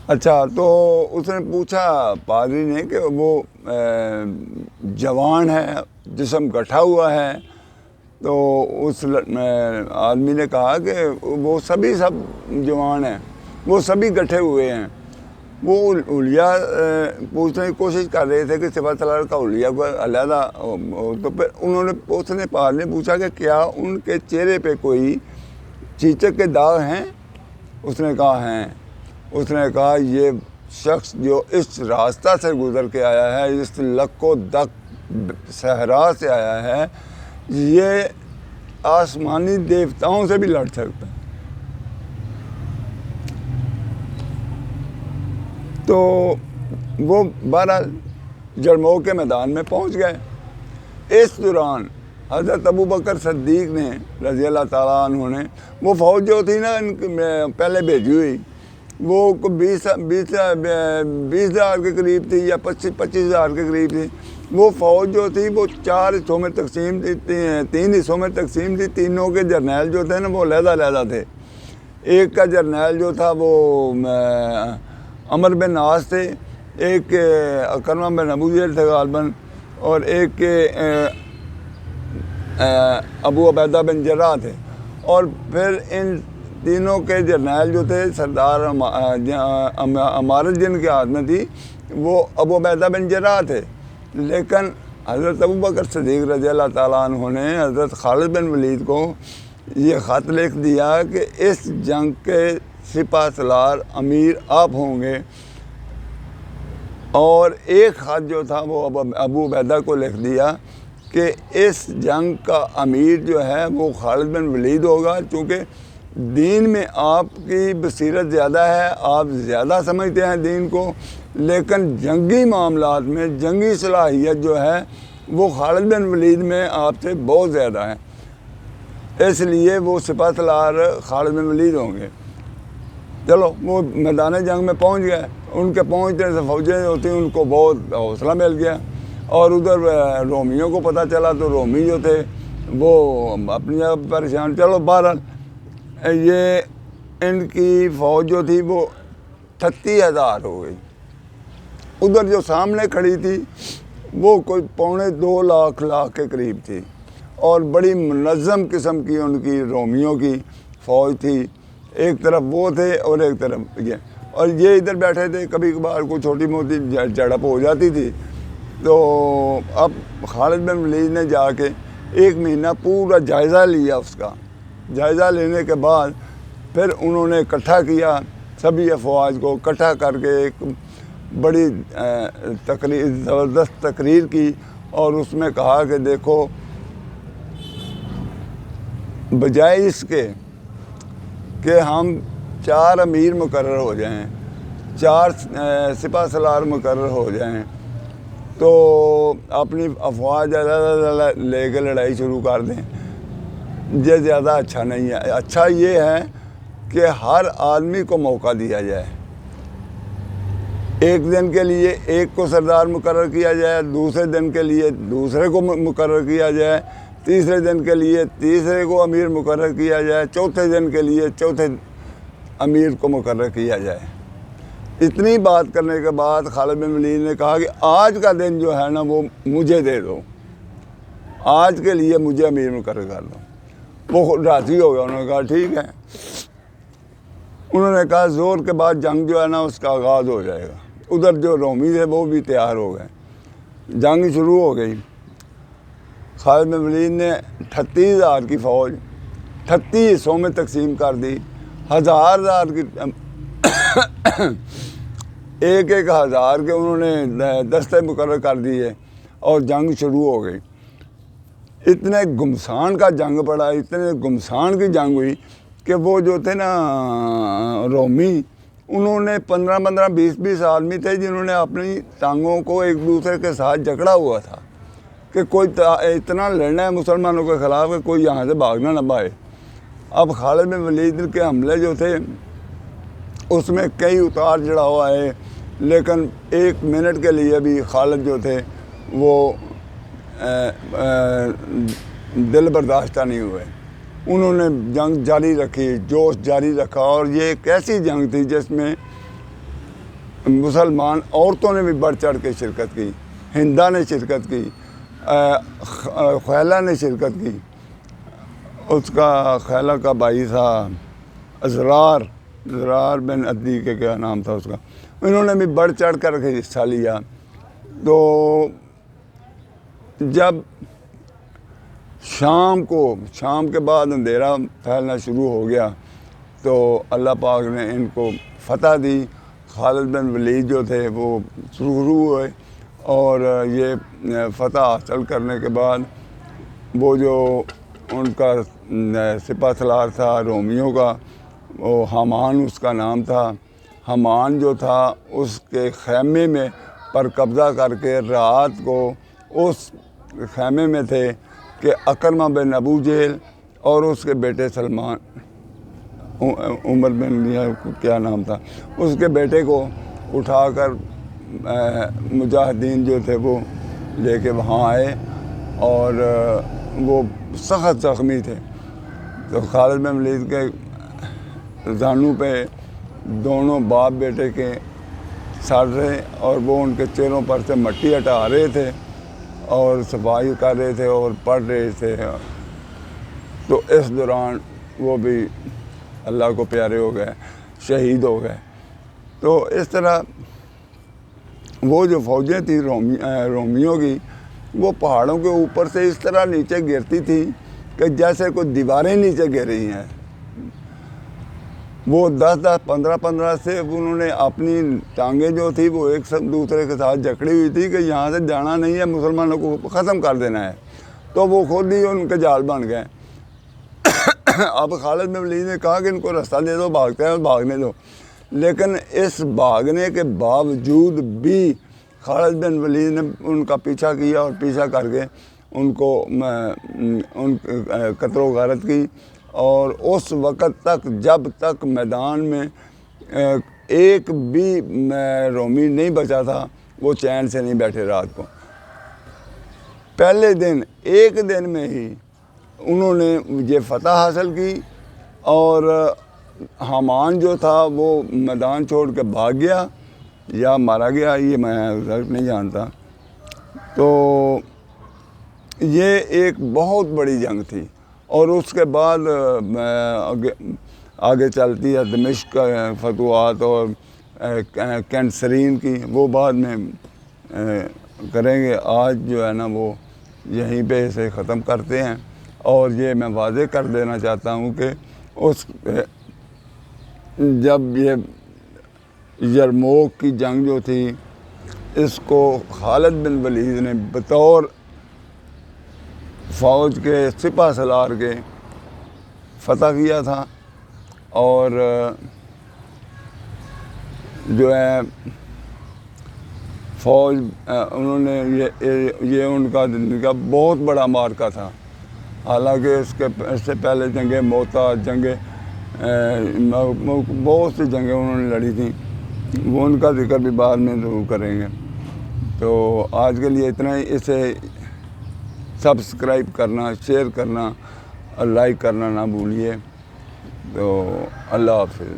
اچھا، تو اس نے پوچھا پادری نے کہ وہ جوان ہے، جسم گٹھا ہوا ہے، تو اس آدمی نے کہا کہ وہ سب جوان ہیں، وہ سبھی گٹھے ہوئے ہیں۔ وہ حلیہ پوچھنے کی کوشش کر رہے تھے کہ صفات سالار کا حلیہ کو علیحدہ، تو پھر اس نے پادری نے پوچھا کہ کیا ان کے چہرے پہ کوئی چیچک کے داغ ہیں؟ اس نے کہا ہیں۔ اس نے کہا یہ شخص جو اس راستہ سے گزر کے آیا ہے، اس لک و دک صحرا سے آیا ہے، یہ آسمانی دیوتاؤں سے بھی لڑ سکتا ہے۔ تو وہ بہرحال جرموک کے میدان میں پہنچ گئے۔ اس دوران حضرت ابوبکر صدیق نے رضی اللہ تعالیٰ عنہ نے وہ فوج جو تھی نا پہلے بھیجی ہوئی، وہ 20,000 کے قریب تھی یا 25,000 کے قریب تھی۔ وہ فوج جو تھی وہ 4 حصوں میں تقسیم تھی، 3 حصوں میں تقسیم تھی۔ تینوں کے جرنیل جو تھے نا وہ علیحدہ تھے۔ ایک کا جرنیل جو تھا وہ عمر بن عاص تھے، ایک اکرمہ بن ابو جہل تھے غالباً، اور ایک ابو عبیدہ بن جراح تھے۔ اور پھر ان تینوں کے جرنیل جو تھے، سردار امارت جن کے ہاتھ میں تھی، وہ ابو عبیدہ بن جراح تھے۔ لیکن حضرت ابوبکر صدیق رضی اللہ تعالیٰ عنہ نے حضرت خالد بن ولید کو یہ خط لکھ دیا کہ اس جنگ کے سپہ سالار امیر آپ ہوں گے، اور ایک خط جو تھا وہ ابو عبیدہ کو لکھ دیا کہ اس جنگ کا امیر جو ہے وہ خالد بن ولید ہوگا، چونکہ دین میں آپ کی بصیرت زیادہ ہے، آپ زیادہ سمجھتے ہیں دین کو، لیکن جنگی معاملات میں جنگی صلاحیت جو ہے وہ خالد بن ولید میں آپ سے بہت زیادہ ہے، اس لیے وہ سپہ سالار خالد بن ولید ہوں گے۔ چلو وہ میدان جنگ میں پہنچ گئے۔ ان کے پہنچنے سے فوجیں جو تھیں ان کو بہت حوصلہ مل گیا، اور ادھر رومیوں کو پتہ چلا تو رومی جو تھے وہ اپنی جگہ پریشان۔ چلو بہرحال یہ ان کی فوج جو تھی وہ 38,000 ہو گئی۔ ادھر جو سامنے کھڑی تھی وہ کوئی 2.25 لاکھ کے قریب تھی، اور بڑی منظم قسم کی ان کی رومیوں کی فوج تھی۔ ایک طرف وہ تھے اور ایک طرف یہ، اور یہ ادھر بیٹھے تھے۔ کبھی کبھار کوئی چھوٹی موٹی جھڑپ ہو جاتی تھی، تو اب خالد بن ولید نے جا کے 1 مہینہ پورا جائزہ لیا۔ اس کا جائزہ لینے کے بعد پھر انہوں نے اکٹھا کیا سبھی افواج کو، اکٹھا کر کے ایک بڑی زبردست تقریر کی، اور اس میں کہا کہ دیکھو، بجائے اس کے کہ ہم 4 امیر مقرر ہو جائیں، 4 سپہ سالار مقرر ہو جائیں، تو اپنی افواج لے کے لڑائی شروع کر دیں، یہ زیادہ اچھا نہیں ہے۔ اچھا یہ ہے کہ ہر آدمی کو موقع دیا جائے، ایک دن کے لیے ایک کو سردار مقرر کیا جائے، دوسرے دن کے لیے دوسرے کو مقرر کیا جائے، تیسرے دن کے لیے تیسرے کو امیر مقرر کیا جائے، چوتھے دن کے لیے چوتھے امیر کو مقرر کیا جائے۔ اتنی بات کرنے کے بعد خالد بن ولید نے کہا کہ آج کا دن جو ہے نا وہ مجھے دے دو، آج کے لیے مجھے امیر مقرر کر دو۔ وہ راضی ہو گیا، انہوں نے کہا ٹھیک ہے۔ انہوں نے کہا زور کے بعد جنگ جو ہے نا اس کا آغاز ہو جائے گا۔ ادھر جو رومی تھے وہ بھی تیار ہو گئے، جنگ شروع ہو گئی۔ خالد بن ولید نے 38,000 کی فوج 38 حصوں میں تقسیم کر دی، 1,000 کی ایک ہزار کے انہوں نے دستے مقرر کر دیے، اور جنگ شروع ہو گئی۔ اتنے گمسان کا جنگ پڑا، اتنے گمسان کی جنگ ہوئی کہ وہ جو تھے نا رومی، انہوں نے 15 20 آدمی تھے جنہوں نے اپنی ٹانگوں کو ایک دوسرے کے ساتھ جکڑا ہوا تھا کہ کوئی اتنا لڑنا ہے مسلمانوں کے خلاف کہ کوئی یہاں سے بھاگنا نہ پائے۔ اب خالد بن ولید کے حملے جو تھے اس میں کئی اتار چڑھاؤ آئے، لیکن 1 منٹ کے لیے بھی خالد جو تھے وہ دل برداشتہ نہیں ہوئے۔ انہوں نے جنگ جاری رکھی، جوش جاری رکھا، اور یہ ایک ایسی جنگ تھی جس میں مسلمان عورتوں نے بھی بڑھ چڑھ کے شرکت کی، ہندا نے شرکت کی، خیلہ نے شرکت کی، اس کا خیلہ کا بھائی تھا زرار بن عدی کے کیا نام تھا اس کا، انہوں نے بھی بڑھ چڑھ کر کے حصہ لیا۔ تو جب شام کے بعد اندھیرا پھیلنا شروع ہو گیا تو اللہ پاک نے ان کو فتح دی۔ خالد بن ولید جو تھے وہ شروع ہوئے، اور یہ فتح حاصل کرنے کے بعد وہ جو ان کا سپہ سالار تھا رومیوں کا، وہ حامان اس کا نام تھا، حامان جو تھا اس کے خیمے میں پر قبضہ کر کے رات کو اس خیمے میں تھے کہ اکرمہ بن ابو جہل اور اس کے بیٹے سلمان، عمر بن کیا نام تھا، اس کے بیٹے کو اٹھا کر مجاہدین جو تھے وہ لے کے وہاں آئے، اور وہ سخت زخمی تھے۔ تو خالد بن ولید کے زانوں پہ دونوں باپ بیٹے کے سر رہے، اور وہ ان کے چہروں پر سے مٹی ہٹا رہے تھے اور صفائی کر رہے تھے اور پڑھ رہے تھے۔ تو اس دوران وہ بھی اللہ کو پیارے ہو گئے، شہید ہو گئے۔ تو اس طرح وہ جو فوجیں تھیں رومیوں کی، وہ پہاڑوں کے اوپر سے اس طرح نیچے گرتی تھی کہ جیسے کوئی دیواریں نیچے گر رہی ہیں۔ وہ 10 15 سے انہوں نے اپنی ٹانگیں جو تھی وہ ایک دوسرے کے ساتھ جکڑی ہوئی تھی کہ یہاں سے جانا نہیں ہے، مسلمانوں کو ختم کر دینا ہے۔ تو وہ خود ہی ان کے جال بن گئے۔ اب خالد بن ولید نے کہا کہ ان کو راستہ دے دو، بھاگتے ہیں، بھاگنے دو۔ لیکن اس بھاگنے کے باوجود بھی خالد بن ولید نے ان کا پیچھا کیا، اور پیچھا کر کے ان کو قتل و غارت کی، اور اس وقت تک جب تک میدان میں ایک بھی رومی نہیں بچا تھا وہ چین سے نہیں بیٹھے رات کو۔ پہلے دن ایک دن میں ہی انہوں نے یہ فتح حاصل کی، اور حامان جو تھا وہ میدان چھوڑ کے بھاگ گیا یا مارا گیا، یہ میں نہیں جانتا۔ تو یہ ایک بہت بڑی جنگ تھی، اور اس کے بعد آگے چلتی ہے دمشق فتوحات اور کینسرین کی، وہ بعد میں کریں گے۔ آج جو ہے نا وہ یہیں پہ اسے ختم کرتے ہیں، اور یہ میں واضح کر دینا چاہتا ہوں کہ جب یہ یرموک کی جنگ جو تھی، اس کو خالد بن ولید نے بطور فوج کے سپہ سالار کے فتح کیا تھا، اور جو ہے فوج انہوں نے یہ ان کا بہت بڑا معرکہ تھا۔ حالانکہ اس سے پہلے جنگیں موتا، جنگیں بہت سی جنگیں انہوں نے لڑی تھیں، وہ ان کا ذکر بھی بعد میں ضرور کریں گے۔ تو آج کے لیے اتنا ہی۔ اسے سبسکرائب کرنا، شیئر کرنا اور لائک کرنا نہ بھولیے۔ تو اللہ حافظ۔